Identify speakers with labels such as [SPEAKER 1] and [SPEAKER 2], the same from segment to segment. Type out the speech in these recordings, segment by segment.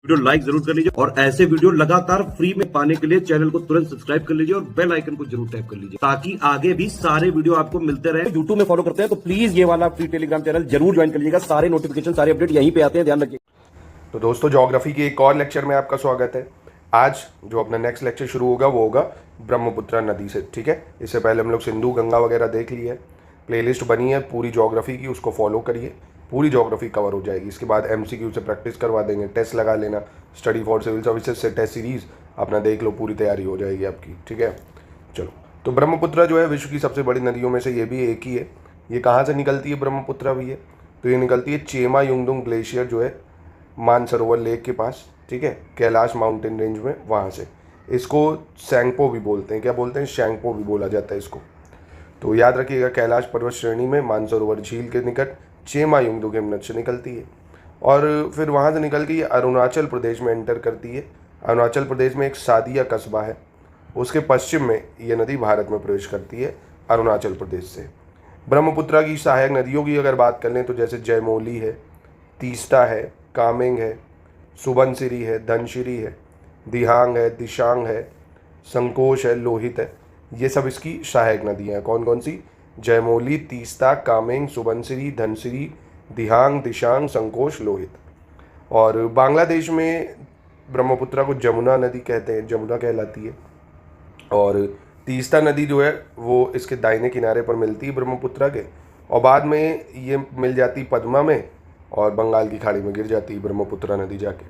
[SPEAKER 1] Video like जरूर कर लीजिए और ऐसे वीडियो लगातार फ्री में पाने के लिए चैनल को तुरंत सब्सक्राइब कर लीजिए और बेल आइकन को जरूर टैप कर लीजिए ताकि आगे भी सारे वीडियो आपको मिलते रहे। यूट्यूब में फॉलो करते हैं तो प्लीज ये वाला फ्री टेलीग्राम चैनल जरूर ज्वाइन कर लीजिएगा। सारे नोटिफिकेशन सारे अपडेट यहीं पे आते हैं, ध्यान रखिए।
[SPEAKER 2] तो दोस्तों, ज्योग्राफी के एक और लेक्चर में आपका स्वागत है। आज जो अपना नेक्स्ट लेक्चर शुरू होगा वो होगा ब्रह्मपुत्र नदी से। ठीक है, इससे पहले हम लोग सिंधु गंगा वगैरह देख लिए है। प्लेलिस्ट बनी है पूरी ज्योग्राफी की, उसको फॉलो करिए, पूरी ज्योग्राफी कवर हो जाएगी। इसके बाद एमसीक्यू से प्रैक्टिस करवा देंगे, टेस्ट लगा लेना, स्टडी फॉर सिविल सर्विसेज से टेस्ट सीरीज अपना देख लो, पूरी तैयारी हो जाएगी आपकी। ठीक है, चलो। तो ब्रह्मपुत्र जो है विश्व की सबसे बड़ी नदियों में से ये भी एक ही है। ये कहाँ से निकलती है ब्रह्मपुत्र भी है? तो ये निकलती है चेमा युंगडुंग ग्लेशियर जो है मानसरोवर लेक के पास, ठीक है, कैलाश माउंटेन रेंज में, वहाँ से। इसको सैंगपो भी बोलते हैं। क्या बोलते हैं? शैंगपो भी बोला जाता है इसको। तो याद रखिएगा, कैलाश पर्वत श्रेणी में मानसरोवर झील के निकट चेमा युंगडुंग हिमनद से निकलती है और फिर वहाँ से निकल के ये अरुणाचल प्रदेश में एंटर करती है। अरुणाचल प्रदेश में एक सादिया कस्बा है, उसके पश्चिम में ये नदी भारत में प्रवेश करती है अरुणाचल प्रदेश से। ब्रह्मपुत्र की सहायक नदियों की अगर बात कर लें तो जैसे जयमोली है, तीस्ता है, कामेंग है, सुबनसिरी है, धनसिरी है, दिहांग है, दिशांग है, संकोश है, लोहित है। ये सब इसकी सहायक नदियाँ हैं। कौन कौन सी? जयमोली, तीस्ता, कामेंग, सुबनसिरी, धनसिरी, दिहांग, दिशांग, संकोश, लोहित। और बांग्लादेश में ब्रह्मपुत्र को जमुना नदी कहते हैं, जमुना कहलाती है। और तीस्ता नदी जो है वो इसके दाहिने किनारे पर मिलती है ब्रह्मपुत्र के, और बाद में ये मिल जाती पद्मा में और बंगाल की खाड़ी में गिर जाती है ब्रह्मपुत्र नदी जाके।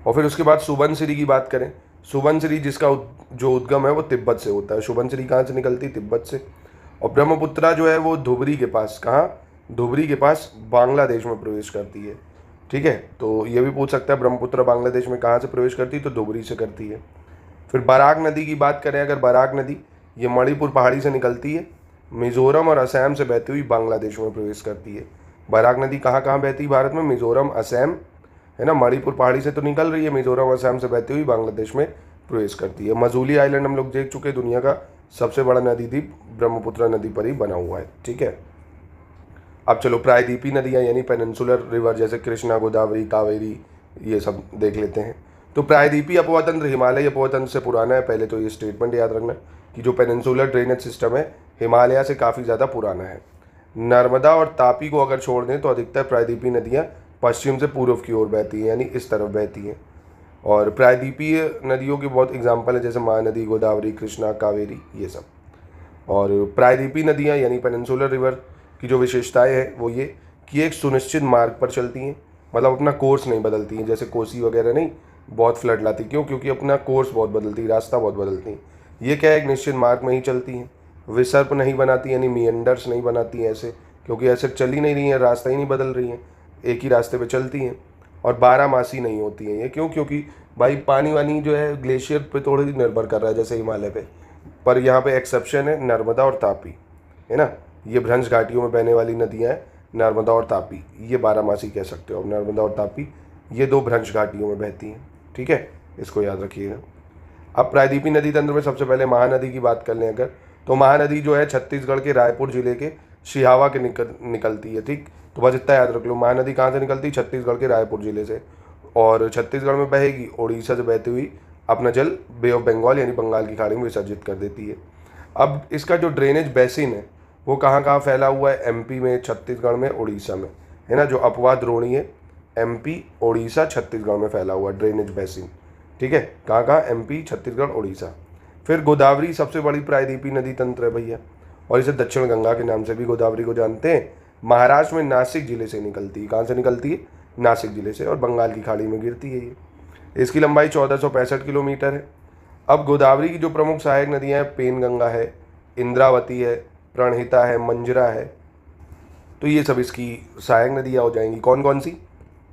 [SPEAKER 2] और फिर उसके बाद सुबनसिरी की बात करें, सुबनसिरी जिसका जो उद्गम है वो तिब्बत से होता है। सुबनसिरी कहाँ से निकलती है? तिब्बत से। और ब्रह्मपुत्र जो है वो धुबरी के पास, कहाँ? धुबरी के पास बांग्लादेश में प्रवेश करती है। ठीक है, तो ये भी पूछ सकता है ब्रह्मपुत्र बांग्लादेश में कहाँ से प्रवेश करती है? तो धुबरी से करती है। फिर बराक नदी की बात करें अगर, बराक नदी ये मणिपुर पहाड़ी से निकलती है, मिजोरम और असम से बहती हुई बांग्लादेश में प्रवेश करती है। बराक नदी कहाँ कहाँ बहती है भारत में? मिजोरम, असम, है ना, मणिपुर पहाड़ी से तो निकल रही है, मिजोरम और असम से बहती हुई बांग्लादेश में प्रवेश करती है। मजूली आइलैंड हम लोग देख चुके हैं, दुनिया का सबसे बड़ा नदी द्वीप ब्रह्मपुत्र नदी पर ही बना हुआ है। ठीक है, अब चलो प्रायद्वीपी नदियाँ यानी पेनिनसुलर रिवर जैसे कृष्णा, गोदावरी, कावेरी, ये सब देख लेते हैं। तो प्रायद्वीपी अपवतंत्र हिमालय अपवतंत्र से पुराना है। पहले तो ये स्टेटमेंट याद रखना कि जो पेनिनसुलर ड्रेनेज सिस्टम है हिमालय से काफ़ी ज़्यादा पुराना है। नर्मदा और तापी को अगर छोड़ दें तो अधिकतर प्रायद्वीपी नदियाँ पश्चिम से पूर्व की ओर बहती हैं, यानी इस तरफ बहती हैं। और प्रायद्वीपीय नदियों की बहुत एग्जाम्पल है जैसे महानदी, गोदावरी, कृष्णा, कावेरी, ये सब। और प्रायद्वीपी नदियाँ यानी पेनिनसुलर रिवर की जो विशेषताएं हैं वो ये कि एक सुनिश्चित मार्ग पर चलती हैं, मतलब अपना कोर्स नहीं बदलती हैं। जैसे कोसी वगैरह नहीं बहुत फ्लड लाती, क्यों? क्योंकि अपना कोर्स बहुत बदलती है, रास्ता बहुत बदलती हैं। ये क्या है, एक निश्चित मार्ग में ही चलती हैं। विसर्प नहीं बनाती यानी मियंडर्स नहीं बनाती हैं ऐसे, क्योंकि ऐसे चल ही नहीं रही हैं, रास्ता ही नहीं बदल रही हैं, एक ही रास्ते पे चलती हैं। और बारहमासी नहीं होती हैं ये, क्यों? क्योंकि भाई पानी वानी जो है ग्लेशियर पे थोड़ी निर्भर कर रहा है जैसे हिमालय पे, पर यहाँ पे एक्सेप्शन है नर्मदा और तापी, है ना। ये भ्रंश घाटियों में बहने वाली नदियाँ हैं नर्मदा और तापी, ये बारहमासी कह सकते हो। अब नर्मदा और तापी ये दो भ्रंश घाटियों में बहती हैं। ठीक है, इसको याद रखिएगा। अब प्रायद्वीपी नदी तंत्र में सबसे पहले महानदी की बात कर लें अगर, तो महानदी जो है छत्तीसगढ़ के रायपुर जिले के सिहावा के निकलती है। ठीक, तो बस इतना याद रख लो, महानदी कहाँ से निकलती है? छत्तीसगढ़ के रायपुर जिले से, और छत्तीसगढ़ में बहेगी, उड़ीसा से बहती हुई अपना जल बे ऑफ बंगाल यानी बंगाल की खाड़ी में विसर्जित कर देती है। अब इसका जो ड्रेनेज बेसिन है वो कहाँ कहाँ फैला हुआ है? एमपी में, छत्तीसगढ़ में, उड़ीसा में, है ना। जो अपवाद द्रोणी है एमपी, उड़ीसा, छत्तीसगढ़ में फैला हुआ ड्रेनेज बेसिन। ठीक है, कहाँ कहाँ? एमपी, छत्तीसगढ़, उड़ीसा। फिर गोदावरी सबसे बड़ी प्रायद्वीपी नदी तंत्र है भैया, और इसे दक्षिण गंगा के नाम से भी गोदावरी को जानते हैं। महाराष्ट्र में नासिक जिले से निकलती है। कहाँ से निकलती है? नासिक जिले से, और बंगाल की खाड़ी में गिरती है ये। इसकी लंबाई 1465 किलोमीटर है। अब गोदावरी की जो प्रमुख सहायक नदियाँ हैं, पेनगंगा है, इंद्रावती है, प्रणहिता है, मंजरा है। तो ये सब इसकी सहायक नदियाँ हो जाएंगी। कौन कौन सी?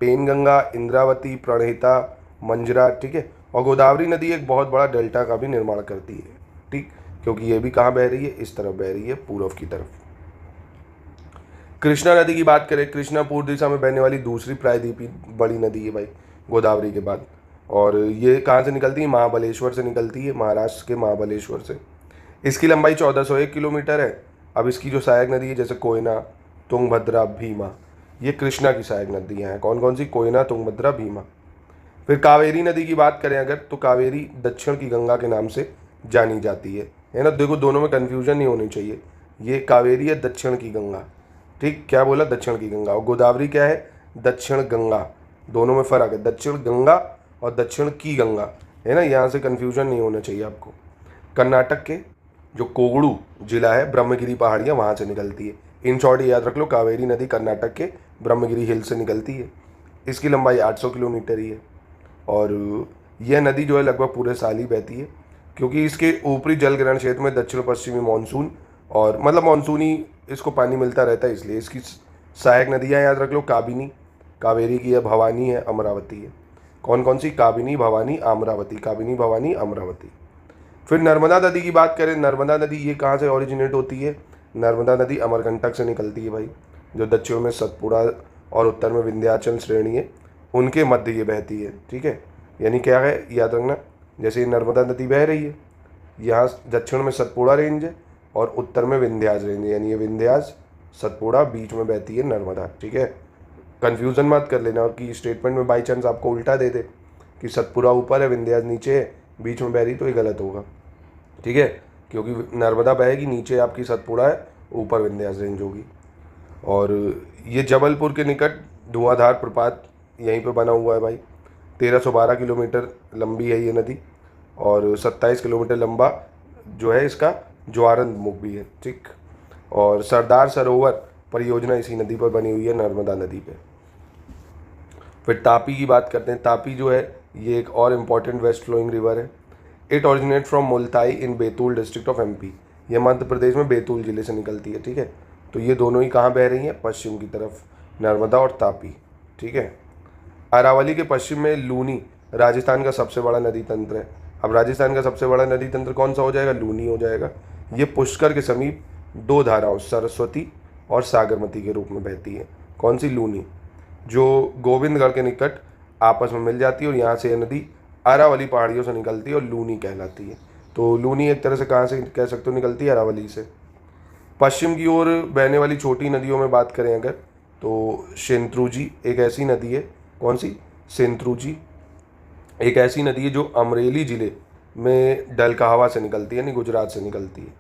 [SPEAKER 2] पेनगंगा, इंद्रावती, प्रणहिता, मंजरा। ठीक है, और गोदावरी नदी एक बहुत बड़ा डेल्टा का भी निर्माण करती है। ठीक, क्योंकि ये भी कहाँ बह रही है? इस तरफ बह रही है, पूर्व की तरफ। कृष्णा नदी की बात करें, कृष्णा पूर्व दिशा में बहने वाली दूसरी प्रायद्वीपी बड़ी नदी है भाई गोदावरी के बाद। और ये कहाँ से निकलती है? महाबलेश्वर से निकलती है, महाराष्ट्र के महाबलेश्वर से। इसकी लंबाई 1401 किलोमीटर है। अब इसकी जो सहायक नदी है जैसे कोयना, तुंगभद्रा, भीमा, ये कृष्णा की सहायक नदियाँ हैं। कौन कौन सी? कोयना, तुंगभद्रा, भीमा। फिर कावेरी नदी की बात करें अगर, तो कावेरी दक्षिण की गंगा के नाम से जानी जाती है ना। देखो दोनों में कन्फ्यूजन नहीं होनी चाहिए, ये कावेरी है दक्षिण की गंगा, ठीक, क्या बोला, दक्षिण की गंगा। और गोदावरी क्या है, दक्षिण गंगा, दोनों में फ़र्क है, दक्षिण गंगा और दक्षिण की गंगा, है ना, यहाँ से कन्फ्यूजन नहीं होना चाहिए आपको। कर्नाटक के जो कोगड़ू जिला है, ब्रह्मगिरी पहाड़ियाँ वहाँ से निकलती है। इन शॉर्ट याद रख लो, कावेरी नदी कर्नाटक के ब्रह्मगिरी हिल से निकलती है। इसकी लंबाई 800 किलोमीटर ही है और यह नदी जो है लगभग पूरे साल ही बहती है, क्योंकि इसके ऊपरी जल ग्रहण क्षेत्र में दक्षिण पश्चिमी मानसून और मतलब मानसूनी इसको पानी मिलता रहता है, इसलिए इसकी सहायक नदियाँ याद रख लो, काबिनी, कावेरी की है, भवानी है, अमरावती है। कौन कौन सी, काबिनी, भवानी, अमरावती, काबिनी, भवानी, अमरावती। फिर नर्मदा नदी की बात करें, नर्मदा नदी ये कहाँ से ओरिजिनेट होती है, नर्मदा नदी अमरकंटक से निकलती है भाई, जो दक्षिण में सतपुड़ा और उत्तर में विंध्याचल श्रेणी है, उनके मध्य ये बहती है, ठीक है। यानी क्या है, याद रखना, जैसे ये नर्मदा नदी बह रही है, यहाँ दक्षिण में सतपुड़ा रेंज है और उत्तर में विंध्यास रेंज है, यानी ये विंध्यास सतपुड़ा बीच में बहती है नर्मदा, ठीक है। कन्फ्यूज़न मत कर लेना कि स्टेटमेंट में बाई चांस आपको उल्टा दे दे कि सतपुड़ा ऊपर है विंध्यास नीचे है, बीच में बह रही, तो ये गलत होगा, ठीक है, क्योंकि नर्मदा बहेगी, नीचे आपकी सतपुड़ा है, ऊपर विंध्यास रेंज होगी। और ये जबलपुर के निकट धुआंधार प्रपात यहीं पे बना हुआ है भाई, 1312 किलोमीटर लंबी है ये नदी और 27 किलोमीटर लंबा जो है इसका ज्वारंद मुख भी है, ठीक। और सरदार सरोवर परियोजना इसी नदी पर बनी हुई है, नर्मदा नदी पे। फिर तापी की बात करते हैं, तापी जो है ये एक और इम्पॉर्टेंट वेस्ट फ्लोइंग रिवर है। It originate from Multai in Betul district of MP, ये मध्य प्रदेश में बैतूल जिले से निकलती है, ठीक है। तो ये दोनों ही कहाँ बह रही हैं, पश्चिम की तरफ, नर्मदा और तापी, ठीक है। अरावली के पश्चिम में लूनी राजस्थान का सबसे बड़ा नदी तंत्र है। अब राजस्थान का सबसे बड़ा नदी तंत्र कौन सा हो जाएगा, लूनी हो जाएगा। ये पुष्कर के समीप दो धाराओं सरस्वती और सागरमती के रूप में बहती है। कौन सी, लूनी, जो गोविंदगढ़ के निकट आपस में मिल जाती है और यहाँ से यह नदी अरावली पहाड़ियों से निकलती है और लूनी कहलाती है। तो लूनी एक तरह से कहाँ से कह सकते हो निकलती है, अरावली से। पश्चिम की ओर बहने वाली छोटी नदियों में बात करें अगर, तो शेंत्रुजी एक ऐसी नदी है, कौन सी, शेंत्रुजी एक ऐसी नदी है जो अमरेली ज़िले में डलकाहवा से निकलती है, यानी गुजरात से निकलती है।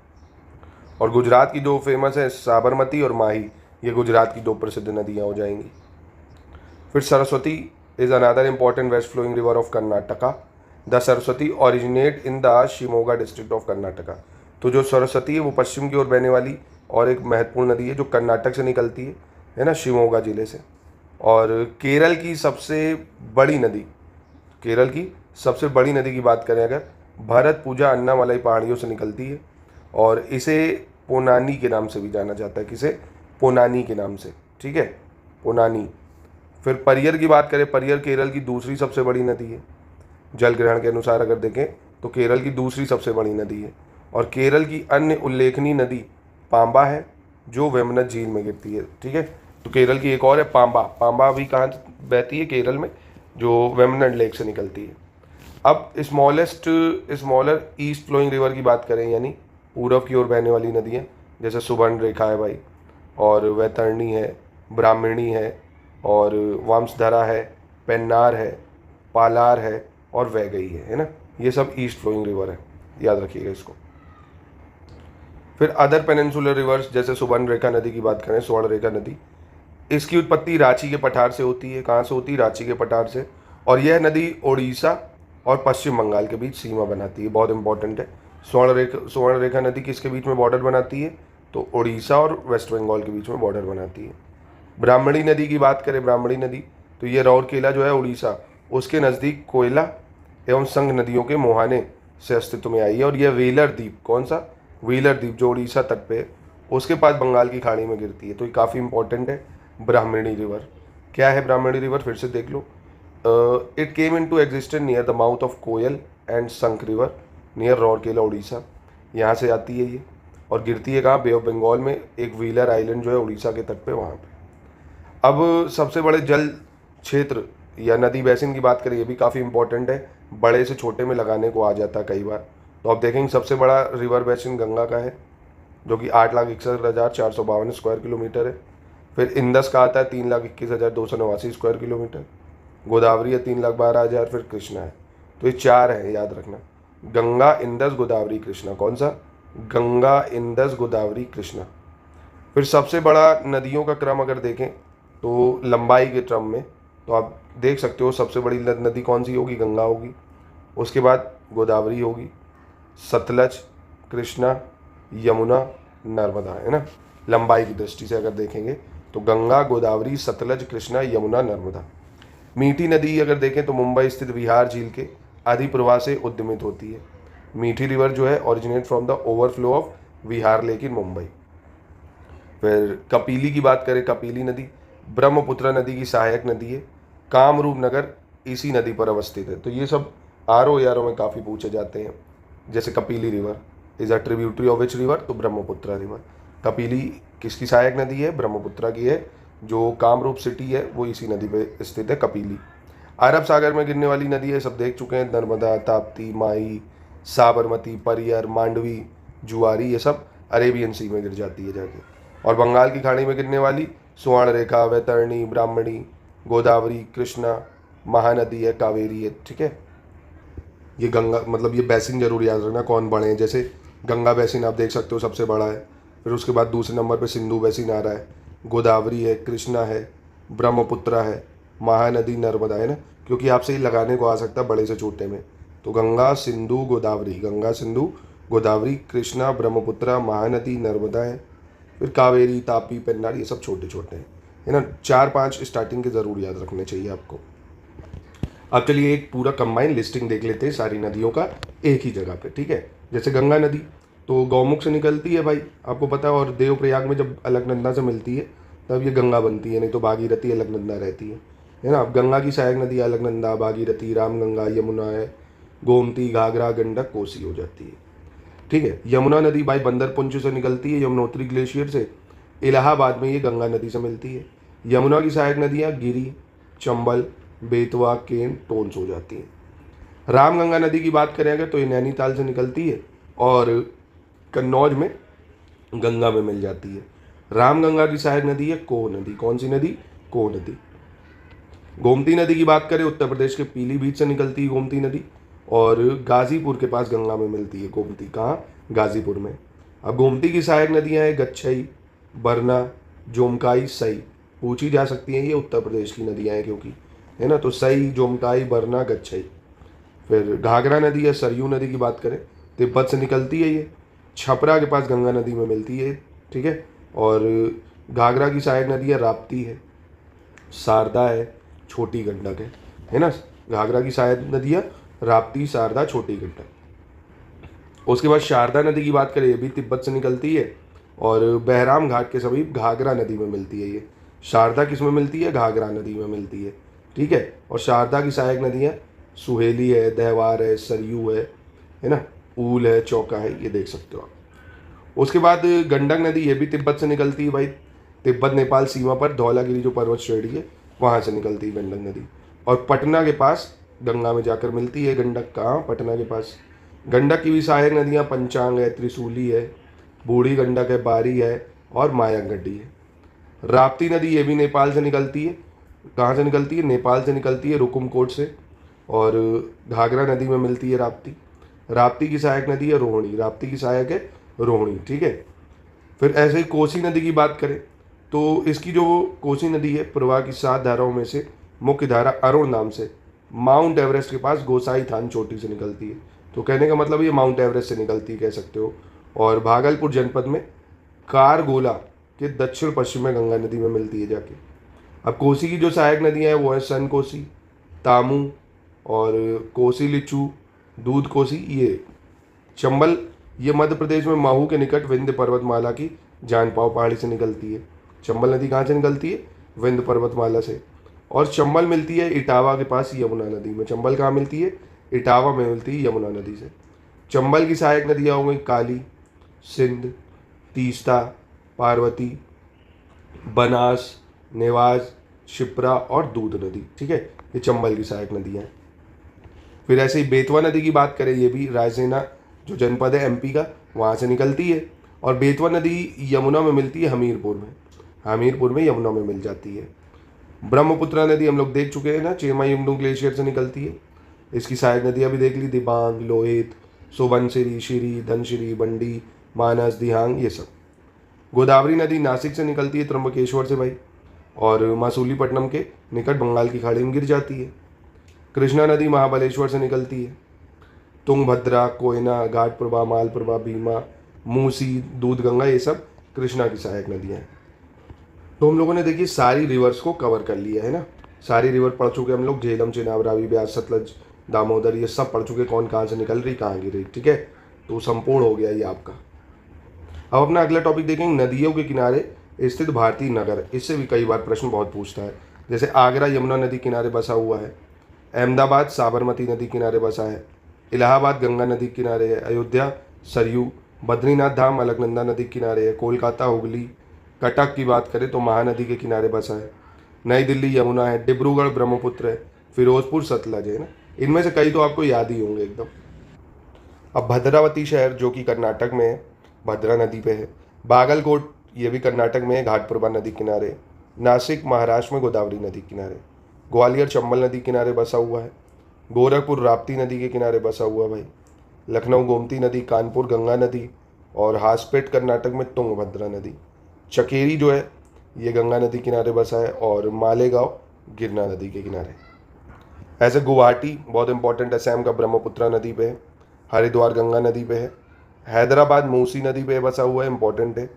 [SPEAKER 2] और गुजरात की जो फेमस है साबरमती और माही, ये गुजरात की दो प्रसिद्ध नदियाँ हो जाएंगी। फिर Saraswati is another important west flowing river of Karnataka. The Saraswati originate in the Shimoga district of Karnataka. तो जो सरस्वती है वो पश्चिम की ओर बहने वाली और एक महत्वपूर्ण नदी है जो कर्नाटक से निकलती है ना, शिमोगा जिले से। और केरल की सबसे बड़ी नदी, केरल की सबसे बड़ी नदी की बात करें अगर, भरत पूजा अन्नामलाई पहाड़ियों से निकलती है और इसे पोनानी के नाम से भी जाना जाता है। किसे, पोनानी के नाम से, ठीक है, पोनानी। फिर परियर की बात करें, परियर केरल की दूसरी सबसे बड़ी नदी है, जल ग्रहण के अनुसार अगर देखें तो केरल की दूसरी सबसे बड़ी नदी है। और केरल की अन्य उल्लेखनीय नदी पांबा है जो वेमनद झील में गिरती है, ठीक है। तो केरल की एक और है पांबा, पांबा भी कहाँ बहती है, केरल में, जो वेमनड लेक से निकलती है। अब स्मॉलर ईस्ट फ्लोइंग रिवर की बात करें, यानी पूरब की ओर बहने वाली नदियाँ, जैसे सुबर्ण रेखा है भाई, और वैतरणी है, ब्राह्मणी है, और वामसधरा है, पेन्नार है, पालार है और वैगई है ना, ये सब ईस्ट फ्लोइंग रिवर है, याद रखिएगा इसको। फिर अदर पेनिनसुलर रिवर्स, जैसे सुबर्ण रेखा नदी की बात करें, स्वर्ण रेखा नदी, इसकी उत्पत्ति रांची के पठार से होती है। कहाँ से होती है, रांची के पठार से। और यह नदी ओडिशा और पश्चिम बंगाल के बीच सीमा बनाती है, बहुत इंपॉर्टेंट है। स्वर्ण रेखा नदी किसके बीच में बॉर्डर बनाती है, तो ओडिशा और वेस्ट बंगाल के बीच में बॉर्डर बनाती है। ब्राह्मणी नदी की बात करें, ब्राह्मणी नदी, तो ये राउरकेला जो है उड़ीसा, उसके नज़दीक कोयला एवं संघ नदियों के मुहाने से अस्तित्व में आई है। और यह व्हीलर द्वीप, कौन सा, व्हीलर द्वीप, जो उड़ीसा तट पे उसके पास बंगाल की खाड़ी में गिरती है। तो ये काफ़ी इंपॉर्टेंट है ब्राह्मणी रिवर। क्या है ब्राह्मणी रिवर, फिर से देख लो। It came in to existence near the mouth of Koel and Sankh river near Rourkela Orissa, यहाँ से आती है ये और गिरती है कहाँ, बे ऑफ बंगाल में, एक व्हीलर आइलैंड जो है उड़ीसा के तट पे, वहाँ पे। अब सबसे बड़े जल क्षेत्र या नदी बेसिन की बात करें, ये भी काफ़ी इंपॉर्टेंट है, बड़े से छोटे में लगाने को आ जाता है कई बार। तो आप देखेंगे सबसे बड़ा रिवर बेसिन गंगा का है, जो कि 8,61,452 स्क्वायर किलोमीटर है। फिर इंदस का आता है 3,21,289 स्क्वायर किलोमीटर। गोदावरी है 3,12,000, फिर कृष्णा है। तो ये 4 है, याद रखना। गंगा, इंदस, गोदावरी, कृष्णा। कौन सा? गंगा, इंदस, गोदावरी, कृष्णा। फिर सबसे बड़ा नदियों का क्रम अगर देखें तो लंबाई के क्रम में, तो आप देख सकते हो सबसे बड़ी नदी कौन सी होगी? गंगा होगी। उसके बाद गोदावरी होगी, सतलज, कृष्णा, यमुना, नर्मदा, है ना। लंबाई की दृष्टि से अगर देखेंगे तो गंगा, गोदावरी, सतलज, कृष्णा, यमुना, नर्मदा। मीठी नदी अगर देखें तो मुंबई स्थित विहार झील के अधिप्रवाह से उद्गमित होती है। मीठी रिवर जो है originate from the overflow of Vihar lake in Mumbai. फिर कपिली की बात करें, कपिली नदी ब्रह्मपुत्र नदी की सहायक नदी है। कामरूप नगर इसी नदी पर अवस्थित है। तो ये सब आरओ यारों में काफ़ी पूछे जाते हैं। जैसे Kapili river is a tributary of which river? तो ब्रह्मपुत्र रिवर। कपिली किसकी सहायक नदी है? ब्रह्मपुत्र की है। जो कामरूप सिटी है वो इसी नदी पे स्थित है, कपिली। अरब सागर में गिरने वाली नदी है, सब देख चुके हैं। नर्मदा, ताप्ती, माई, साबरमती, परियर, मांडवी, जुआरी, ये सब अरेबियन सी में गिर जाती है जाके। और बंगाल की खाड़ी में गिरने वाली स्वर्ण रेखा, वैतरणी, ब्राह्मणी, गोदावरी, कृष्णा, महानदी है, कावेरी है। ठीक है, ये गंगा मतलब ये बेसिन जरूर याद रखना कौन बड़े हैं। जैसे गंगा बेसिन आप देख सकते हो सबसे बड़ा है। फिर उसके बाद दूसरे नंबर पे सिंधु बेसिन आ रहा है, गोदावरी है, कृष्णा है, ब्रह्मपुत्र है, महानदी, नर्मदा, है ना। क्योंकि आपसे ही लगाने को आ सकता है बड़े से छोटे में। तो गंगा, सिंधु, गोदावरी, गंगा, सिंधु, गोदावरी, कृष्णा, ब्रह्मपुत्र, महानदी, नर्मदा है। फिर कावेरी, तापी, पेन्नार, ये सब छोटे छोटे हैं, है ना। 4-5 स्टार्टिंग के ज़रूर याद रखने चाहिए आपको। अब चलिए एक पूरा कंबाइन लिस्टिंग देख लेते हैं सारी नदियों का एक ही जगह पे। ठीक है, जैसे गंगा नदी तो गौमुख से निकलती है भाई, आपको पता है। और देवप्रयाग में जब अलकनंदा से मिलती है तब ये गंगा बनती है, नहीं तो भागीरथी अलकनंदा रहती है ना। अब गंगा की सहायक नदी अलकनंदा, भागीरथी, रामगंगा, यमुना है, गोमती, घाघरा, गंडक, कोसी हो जाती है। ठीक है, यमुना नदी भाई बंदरपुंछ से निकलती है, यमुनोत्री ग्लेशियर से। इलाहाबाद में ये गंगा नदी से मिलती है। यमुना की सहायक नदियाँ गिरी, चंबल, बेतवा, केन, टोंस हो जाती हैं। रामगंगा नदी की बात करें अगर तो ये नैनीताल से निकलती है और कन्नौज में गंगा में मिल जाती है। रामगंगा की सहायक नदी है कोह नदी। कौन सी नदी? कोह नदी। गोमती नदी की बात करें उत्तर प्रदेश के पीलीभीत से निकलती है गोमती नदी और गाजीपुर के पास गंगा में मिलती है गोमती। कहाँ? गाजीपुर में। अब गोमती की सहायक नदियाँ हैं गच्छई, बरना, जोमकाई, सई। पूछी जा सकती हैं, ये उत्तर प्रदेश की नदियाँ हैं क्योंकि, है ना। तो सई, जोमकाई, बरना, गच्छई। फिर घाघरा नदी है, सरयू नदी की बात करें तिब्बत से निकलती है, ये छपरा के पास गंगा नदी में मिलती है। ठीक है, और घाघरा की सहायक नदी है राप्ती है, शारदा है, छोटी गंडक है ना। घाघरा की सहायक नदियाँ राप्ती, शारदा, छोटी गंडक। उसके बाद शारदा नदी की बात करें, ये भी तिब्बत से निकलती है और बहराम घाट के समीप घाघरा नदी में मिलती है। ये शारदा किस में मिलती है? घाघरा नदी में मिलती है। ठीक है, और शारदा की सहायक नदियाँ सुहेली है, दहवार है, सरयू है ना, ऊल है, चौका है, ये देख सकते हो आप। उसके बाद गंडक नदी, ये भी तिब्बत से निकलती है भाई। तिब्बत नेपाल सीमा पर धौलागिरी जो पर्वत श्रेणी है वहाँ से निकलती है गंडक नदी और पटना के पास गंगा में जाकर मिलती है गंडक। कहाँ? पटना के पास। गंडक की भी सहायक नदियाँ पंचांग है, त्रिशूली है, बूढ़ी गंडक है, बारी है और मायागड्डी है। राप्ती नदी ये भी नेपाल से निकलती है। कहाँ से निकलती है? नेपाल से निकलती है, रुकुमकोट से। और घाघरा नदी में मिलती है राप्ती। राप्ती की सहायक नदी है रोहिणी। राप्ती की सहायक है रोहिणी। ठीक है, फिर ऐसे ही कोसी नदी की बात करें तो इसकी जो कोसी नदी है प्रवाह की 7 धाराओं में से मुख्य धारा अरुण नाम से माउंट एवरेस्ट के पास गोसाई थान चोटी से निकलती है। तो कहने का मतलब ये माउंट एवरेस्ट से निकलती है कह सकते हो। और भागलपुर जनपद में कारगोला के दक्षिण पश्चिम में गंगा नदी में मिलती है जाके। अब कोसी की जो सहायक नदियाँ हैं वो है सन कोसी, तामू और कोसी लिचू, दूध कोसी। ये चंबल ये मध्य प्रदेश में महू के निकट विंध्य पर्वतमाला की जानपाव पहाड़ी से निकलती है। चंबल नदी कहाँ से निकलती है? विंध्य पर्वतमाला से। और चंबल मिलती है इटावा के पास यमुना नदी में। चंबल कहाँ मिलती है? इटावा में मिलती है यमुना नदी से। चंबल की सहायक नदियाँ हो गई काली, सिंध, तीस्ता, पार्वती, बनास, नेवाज, शिप्रा और दूध नदी। ठीक है, ये चंबल की सहायक नदियाँ हैं। फिर ऐसे ही बेतवा नदी की बात करें, ये भी रायसेना जो जनपद है एमपी का वहाँ से निकलती है और बेतवा नदी यमुना में मिलती है हमीरपुर में। हमीरपुर में यमुना में मिल जाती है। ब्रह्मपुत्र नदी हम लोग देख चुके हैं ना, चेमायुंगडू ग्लेशियर से निकलती है। इसकी सहायक नदियाँ भी देख ली, दिबांग, लोहित, सुबनसिरी, शिरी, धनसिरी, बंडी, मानस, दिहांग, ये सब। गोदावरी नदी नासिक से निकलती है, त्र्यंबकेश्वर से भाई, और मासूलीपट्टनम के निकट बंगाल की खाड़ी में गिर जाती है। कृष्णा नदी महाबलेश्वर से निकलती है। तुंगभद्रा, कोयना, घाटप्रभा, मालप्रभा, भीमा, मूसी, दूधगंगा, ये सब कृष्णा की सहायक नदियाँ हैं। तो हम लोगों ने देखिए सारी रिवर्स को कवर कर लिया है ना, सारी रिवर पढ़ चुके हम लोग, झेलम, चेनाब, रावी, ब्यास, सतलज, दामोदर, ये सब पढ़ चुके, कौन कहाँ से निकल रही, कहाँ गिर रही, ठीक है। तो संपूर्ण हो गया ये आपका। अब अपना अगला टॉपिक देखेंगे, नदियों के किनारे स्थित भारतीय नगर। इससे भी कई बार प्रश्न बहुत पूछता है। जैसे आगरा यमुना नदी किनारे बसा हुआ है, अहमदाबाद साबरमती नदी किनारे बसा है, इलाहाबाद गंगा नदी किनारे है, अयोध्या सरयू, बद्रीनाथ धाम अलकनंदा नदी किनारे है, कोलकाता हुगली, कटक की बात करें तो महानदी के किनारे बसा है, नई दिल्ली यमुना है, डिब्रूगढ़ ब्रह्मपुत्र है, फिरोजपुर सतलज है ना। इनमें से कई तो आपको याद ही होंगे एकदम। अब भद्रावती शहर जो कि कर्नाटक में है, भद्रा नदी पे है। बागलकोट ये भी कर्नाटक में है, घाटप्रभा नदी किनारे। नासिक महाराष्ट्र में गोदावरी नदी किनारे। ग्वालियर चंबल नदी किनारे बसा हुआ है। गोरखपुर राप्ती नदी के किनारे बसा हुआ है भाई। लखनऊ गोमती नदी, कानपुर गंगा नदी, और हासपेट कर्नाटक में तुंगभद्रा नदी। चकेरी जो है ये गंगा नदी किनारे बसा है, और मालेगांव गिरना नदी के किनारे। ऐसे गुवाहाटी बहुत इंपॉर्टेंट है, असम का ब्रह्मपुत्रा नदी पे है। हरिद्वार गंगा नदी पे है। हैदराबाद मूसी नदी पे बसा हुआ है, इंपॉर्टेंट है।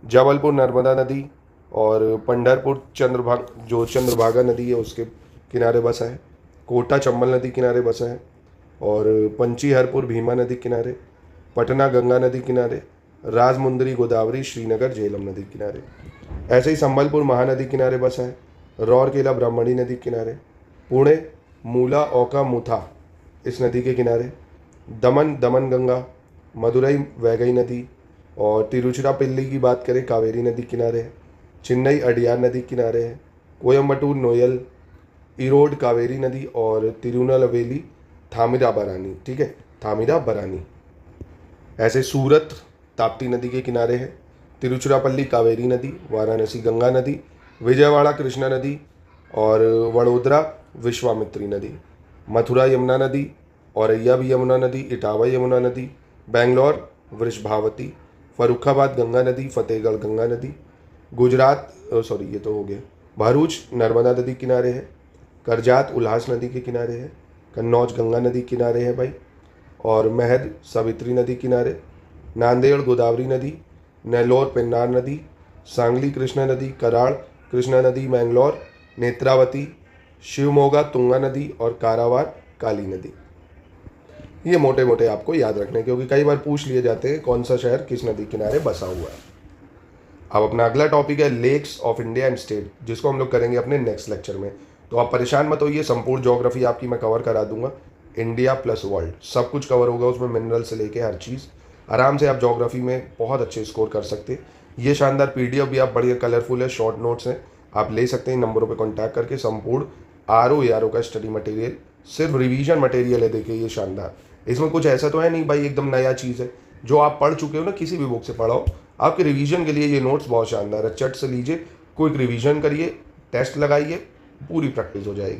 [SPEAKER 2] जबलपुर नर्मदा नदी, और पंढरपुर चंद्रभागा नदी है उसके किनारे बसा है। कोटा चंबल नदी किनारे बसा है, और पंचीहरपुर भीमा नदी किनारे। पटना गंगा नदी किनारे। राजमुंदरी गोदावरी श्रीनगर झेलम नदी किनारे। ऐसे ही संबलपुर महानदी किनारे बसा है। रौरकेला ब्राह्मणी नदी किनारे। पुणे मूला ओका मुथा इस नदी के किनारे। दमन गंगा, मदुरई वैगई नदी, और तिरुचिरापल्ली की बात करें कावेरी नदी किनारे है। चेन्नई अडियार नदी किनारे है। कोयम्बटूर नोयल, इरोड कावेरी नदी, और तिरुनेलवेली थामिराबरानी, ठीक है, थामिराबरानी। ऐसे सूरत ताप्ती नदी के किनारे है। तिरुचिरापल्ली कावेरी नदी, वाराणसी गंगा नदी, विजयवाड़ा कृष्णा नदी, और वडोदरा विश्वामित्री नदी। मथुरा यमुना नदी, औरैया भी यमुना नदी, इटावा यमुना नदी, बेंगलोर वृषभावती, फरुखाबाद गंगा नदी, फतेहगढ़ गंगा नदी। गुजरात ये तो हो गया। भरूच नर्मदा नदी किनारे है। करजात उल्हास नदी के किनारे है। कन्नौज गंगा नदी किनारे है भाई, और महद सावित्री नदी किनारे। नांदेड़ गोदावरी नदी, नेल्लोर पेन्नार नदी, सांगली कृष्णा नदी, कराड़ कृष्णा नदी, मैंगलोर नेत्रावती, शिवमोगा तुंगा नदी, और कारावार काली नदी। ये मोटे मोटे आपको याद रखने, क्योंकि कई बार पूछ लिए जाते हैं कौन सा शहर किस नदी किनारे बसा हुआ है। अब अपना अगला टॉपिक है lakes of India and state, जिसको हम लोग करेंगे अपने नेक्स्ट लेक्चर में। तो आप परेशान मत होइए, संपूर्ण ज्योग्राफी आपकी मैं कवर करा दूंगा। इंडिया प्लस वर्ल्ड सब कुछ कवर होगा उसमें, मिनरल से लेके हर चीज़। आराम से आप ज्योग्राफी में बहुत अच्छे स्कोर कर सकते हैं। ये शानदार PDF भी आप बढ़िया कलरफुल है, शॉर्ट नोट्स हैं, आप ले सकते हैं। नंबरों पे कांटेक्ट करके संपूर्ण RO का स्टडी मटेरियल, सिर्फ रिवीजन मटेरियल है। देखिए ये शानदार, इसमें कुछ ऐसा तो है नहीं भाई एकदम नया चीज़ है। जो आप पढ़ चुके हो ना, किसी भी बुक से पढ़ाओ, आपके रिवीजन के लिए ये नोट्स बहुत शानदार है। चट से लीजिए, क्विक रिवीजन करिए, टेस्ट लगाइए, पूरी प्रैक्टिस हो जाएगी।